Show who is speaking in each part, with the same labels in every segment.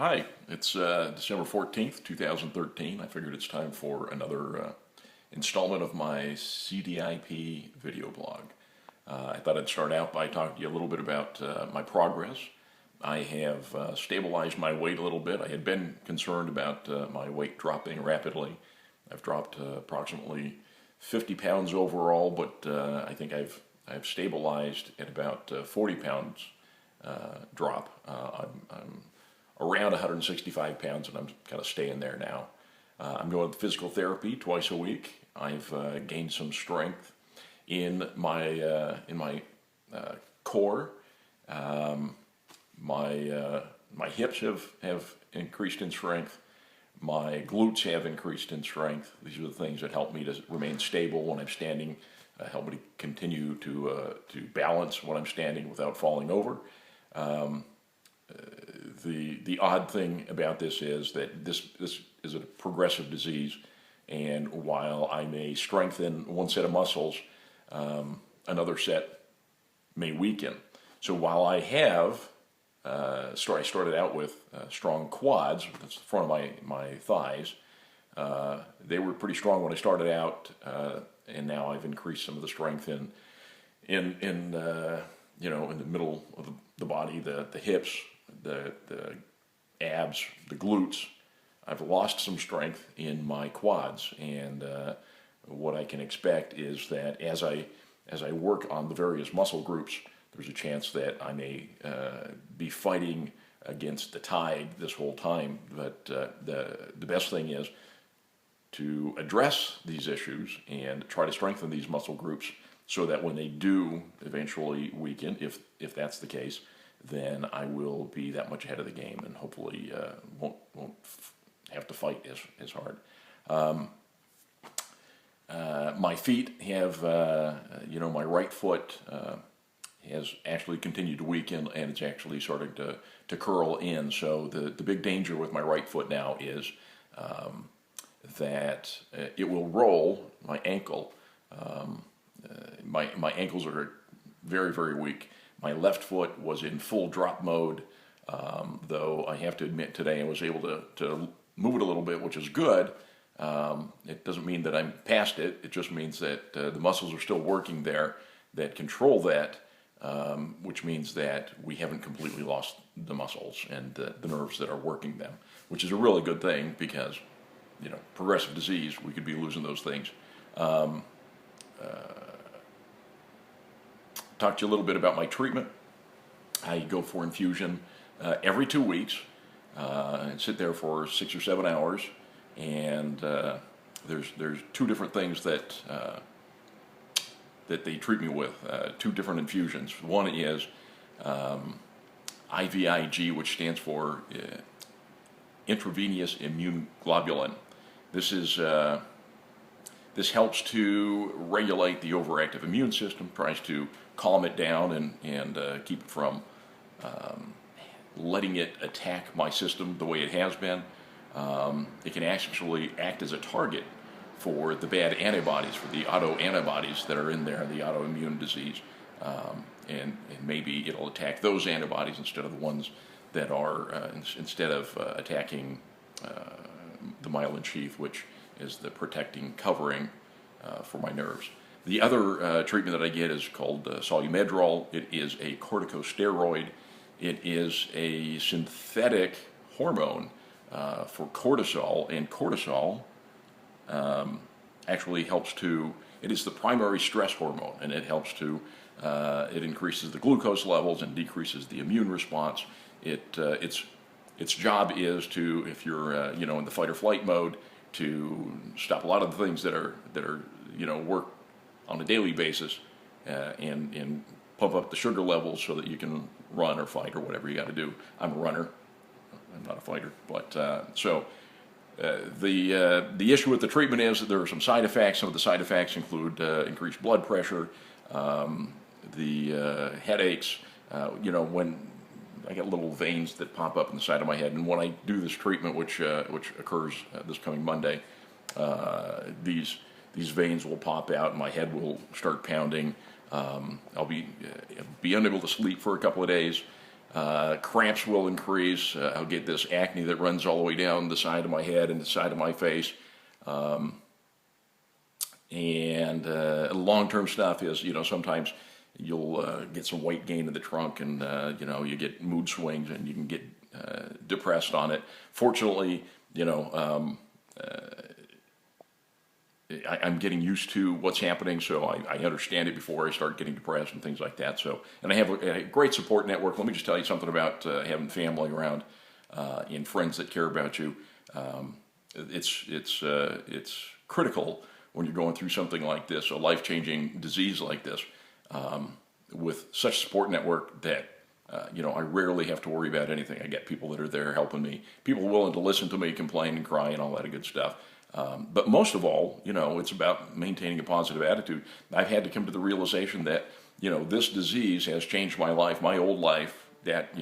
Speaker 1: Hi, it's December 14th, 2013. I figured it's time for another installment of my CDIP video blog. I thought I'd start out by talking to you a little bit about my progress. I have stabilized my weight a little bit. I had been concerned about my weight dropping rapidly. I've dropped approximately 50 pounds overall, but I think I've stabilized at about 40 pounds drop. I'm around 165 pounds, and I'm kind of staying there now. I'm going to physical therapy twice a week. I've gained some strength in my core. My hips have increased in strength. My glutes have increased in strength. These are the things that help me to remain stable when I'm standing, help me to continue to balance when I'm standing without falling over. The odd thing about this is that this is a progressive disease, and while I may strengthen one set of muscles, another set may weaken. So while I have I started out with strong quads, that's the front of my thighs. They were pretty strong when I started out, and now I've increased some of the strength in the middle of the body, the hips, the abs, the glutes. I've lost some strength in my quads, and what I can expect is that as I work on the various muscle groups, there's a chance that I may be fighting against the tide this whole time. But the best thing is to address these issues and try to strengthen these muscle groups so that when they do eventually weaken, if that's the case, then I will be that much ahead of the game and hopefully won't have to fight as hard. My feet have, my right foot has actually continued to weaken, and it's actually starting to curl in. So the big danger with my right foot now is that it will roll my ankle. My ankles are very, very weak. My left foot was in full drop mode, though I have to admit today I was able to move it a little bit, which is good. It doesn't mean that I'm past it. It just means that the muscles are still working there that control that, which means that we haven't completely lost the muscles and the nerves that are working them, which is a really good thing because, progressive disease, we could be losing those things. Talk to you a little bit about my treatment. I go for infusion every 2 weeks and sit there for 6 or 7 hours, and there's two different things that they treat me with, two different infusions. One is IVIG, which stands for intravenous immune globulin. This helps to regulate the overactive immune system, tries to calm it down and keep it from letting it attack my system the way it has been. It can actually act as a target for the bad antibodies, for the autoantibodies that are in there, the autoimmune disease. And maybe it'll attack those antibodies instead of the ones that are, instead of attacking the myelin sheath, which is the protecting covering for my nerves. The other treatment that I get is called Solumedrol. It is a corticosteroid. It is a synthetic hormone for cortisol, and cortisol actually helps to, it is the primary stress hormone, and it helps to, it increases the glucose levels and decreases the immune response. Its job is to, if you're in the fight or flight mode, to stop a lot of the things that are work on a daily basis and pump up the sugar levels so that you can run or fight or whatever you got to do. I'm a runner. I'm not a fighter, but the issue with the treatment is that there are some side effects. Some of the side effects include increased blood pressure, the headaches. When I get little veins that pop up in the side of my head, and when I do this treatment, which occurs this coming Monday, these veins will pop out, and my head will start pounding. I'll be unable to sleep for a couple of days. Cramps will increase. I'll get this acne that runs all the way down the side of my head and the side of my face. And long-term stuff is, sometimes you'll get some weight gain in the trunk, and you get mood swings, and you can get depressed on it. Fortunately, I'm getting used to what's happening, so I understand it before I start getting depressed and things like that. So, and I have a great support network. Let me just tell you something about having family around and friends that care about you. It's critical when you're going through something like this, a life-changing disease like this, with such a support network that I rarely have to worry about anything. I get people that are there helping me, people willing to listen to me complain and cry and all that good stuff. But most of all, it's about maintaining a positive attitude. I've had to come to the realization that, this disease has changed my life, my old life, that,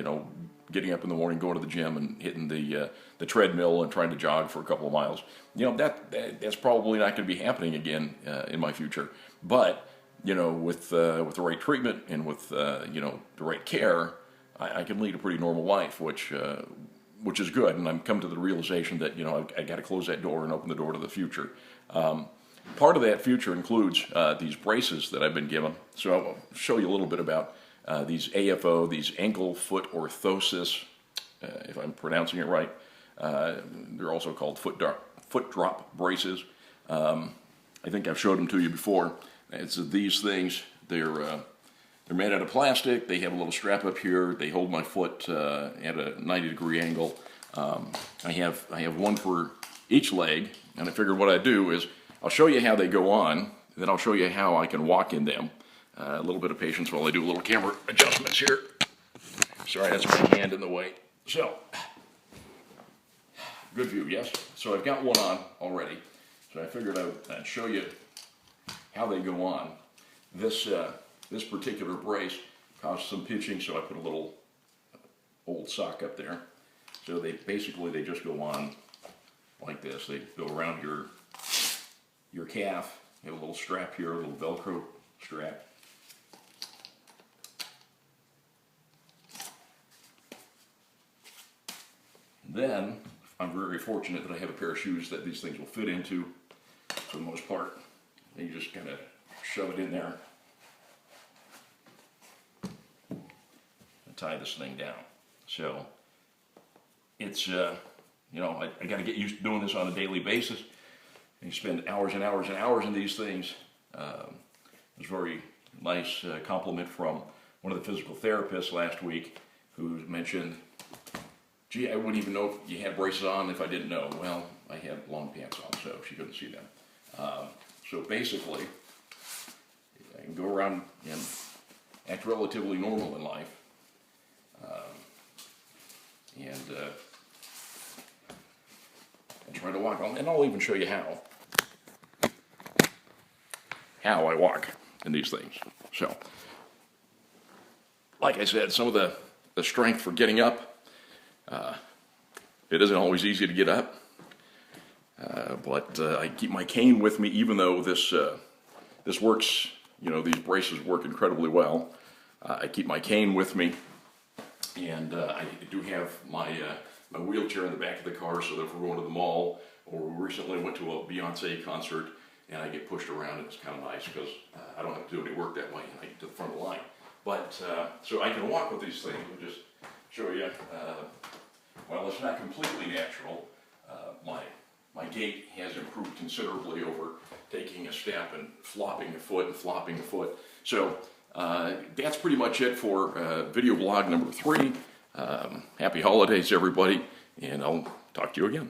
Speaker 1: getting up in the morning, going to the gym and hitting the treadmill and trying to jog for a couple of miles, that's probably not going to be happening again in my future. But, with the right treatment and with, the right care, I can lead a pretty normal life, which is good, and I'm come to the realization that I got to close that door and open the door to the future. Part of that future includes these braces that I've been given. So I'll show you a little bit about these AFO, these ankle foot orthosis, if I'm pronouncing it right. They're also called foot drop braces. I think I've showed them to you before. It's these things. They're made out of plastic. They have a little strap up here. They hold my foot at a 90-degree angle. I have one for each leg, and I figured what I'd do is I'll show you how they go on, and then I'll show you how I can walk in them. A little bit of patience while I do a little camera adjustments here. Sorry, that's my hand in the way. So, good view, yes? So I've got one on already. So I figured I'd show you how they go on. This particular brace caused some pitching, so I put a little old sock up there. So they just go on like this. They go around your calf. You have a little strap here, a little Velcro strap. And then I'm very fortunate that I have a pair of shoes that these things will fit into for the most part. And you just kind of shove it in there and tie this thing down. So it's, I got to get used to doing this on a daily basis. And you spend hours and hours and hours in these things. It was a very nice compliment from one of the physical therapists last week who mentioned, gee, I wouldn't even know if you had braces on if I didn't know. Well, I had long pants on, so she couldn't see them. So basically, I can go around and act relatively normal in life. And try to walk on, and I'll even show you how I walk in these things. So, like I said, some of the strength for getting up, it isn't always easy to get up, but I keep my cane with me, even though this works, these braces work incredibly well. I keep my cane with me, and I do have my wheelchair in the back of the car, so that if we're going to the mall, or we recently went to a Beyonce concert, and I get pushed around, it's kind of nice, because I don't have to do any work that way, and I get to the front of the line. But, so I can walk with these things. I'll just show you, while it's not completely natural, my gait has improved considerably over taking a step and flopping a foot and flopping a foot. So that's pretty much it for video blog number 3. Happy holidays, everybody, and I'll talk to you again.